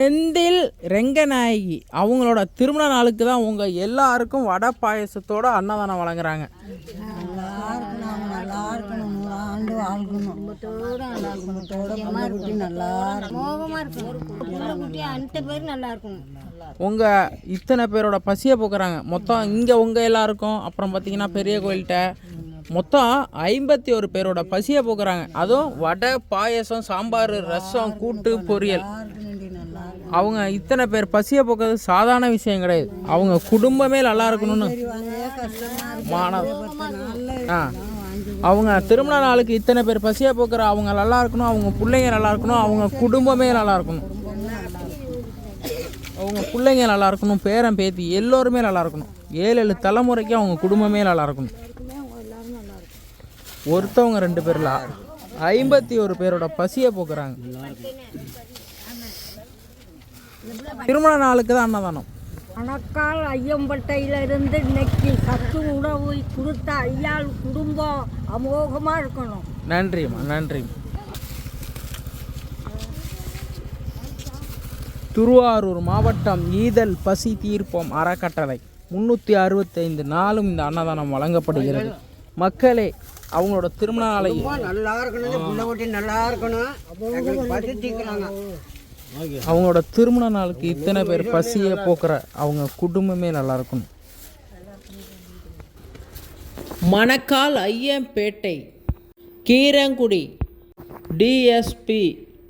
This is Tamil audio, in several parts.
செந்தில் ரெங்கநாயகி அவங்களோட திருமண நாளுக்கு தான் உங்கள் எல்லாருக்கும் வடை பாயசத்தோட அன்னதானம் வழங்குறாங்க. உங்கள் இத்தனை பேரோட பசியை போக்குறாங்க. மொத்தம் இங்கே உங்கள் எல்லாருக்கும் அப்புறம் பார்த்தீங்கன்னா பெரிய கோயில்கிட்ட மொத்தம் 51 பேரோட பசியை போக்குறாங்க. அதுவும் வடை பாயசம் சாம்பார் ரசம் கூட்டு பொரியல். அவங்க இத்தனை பேர் பசியை போக்குறது சாதாரண விஷயம் கிடையாது. அவங்க குடும்பமே நல்லா இருக்கணும்னு அவங்க திருமண நாளுக்கு இத்தனை பேர் பசியை போக்குற அவங்க நல்லா இருக்கணும், அவங்க பிள்ளைங்க நல்லா இருக்கணும், அவங்க குடும்பமே நல்லா இருக்கணும், அவங்க பிள்ளைங்க நல்லா இருக்கணும், பேரன் பேத்தி எல்லோருமே நல்லா இருக்கணும், 7 தலைமுறைக்கு அவங்க குடும்பமே நல்லா இருக்கணும். ஒருத்தவங்க 2 பேர்ல 51 பேரோட பசியை போக்குறாங்க. திருமண நாளுக்கு தான் அன்னதானம். மணக்கால் ஐயம்பட்டையிலிருந்து இன்னைக்கு சத்து உணவு கொடுத்த ஐயாள் குடும்பம் அமோகமாக இருக்கணும். நன்றிம்மா, நன்றி. திருவாரூர் மாவட்டம் ஈதல் பசி தீர்ப்போம் அறக்கட்டளை 365 நாளும் இந்த அன்னதானம் வழங்கப்படுகிறது. மக்களே அவங்களோட திருமண நாளை நல்லா இருக்கணும், நல்லா இருக்கணும், அவங்களோட திருமண நாளுக்கு இத்தனை பேர் பசியை போக்குற அவங்க குடும்பமே நல்லா இருக்கணும். Manakkal Ayyampettai Keerangudi DSP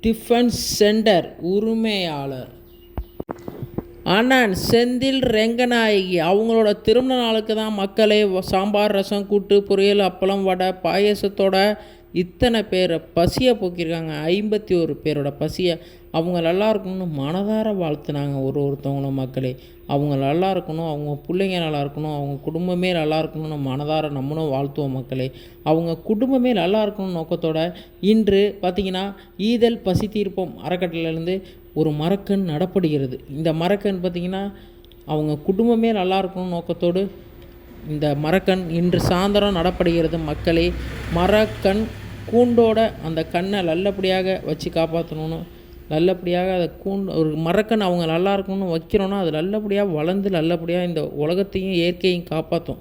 defence centre உரிமையாளர் அண்ணன் செந்தில் ரெங்கநாயகி அவங்களோட திருமண நாளுக்கு தான் மக்களே சாம்பார் ரசம் கூட்டு பொரியல் அப்பளம் வடை பாயசத்தோட இத்தனை பேரை பசியை போக்கியிருக்காங்க. 51 பேரோட பசியை அவங்க நல்லா இருக்கணும்னு மனதார வாழ்த்துனாங்க. ஒருத்தவங்களும் மக்களே அவங்க நல்லா இருக்கணும், அவங்க பிள்ளைங்க நல்லா இருக்கணும், அவங்க குடும்பமே நல்லா இருக்கணும்னு மனதார நம்மளும் வாழ்த்துவோம் மக்களே. அவங்க குடும்பமே நல்லா இருக்கணும்னு நோக்கத்தோட இன்று பார்த்திங்கன்னா ஈதல் பசி தீர்ப்போம் அறக்கட்டளையிலேருந்து ஒரு மரக்கன் நடப்படுகிறது. இந்த மரக்கன் பார்த்திங்கன்னா அவங்க குடும்பமே நல்லா இருக்கணும்னு நோக்கத்தோடு இந்த மரக்கன் இன்று சாயந்தரம் நடப்படுகிறது. மக்களே மரக்கன் கூண்டோட அந்த கண்ணை நல்லபடியாக வச்சு காப்பாற்றணும்னு, நல்லபடியாக அதை ஒரு மரக்கன் அவங்க நல்லா இருக்கணும்னு வைக்கிறோன்னா அது நல்லபடியாக வளர்ந்து நல்லபடியாக இந்த உலகத்தையும் இயற்கையும் காப்பாற்றும்.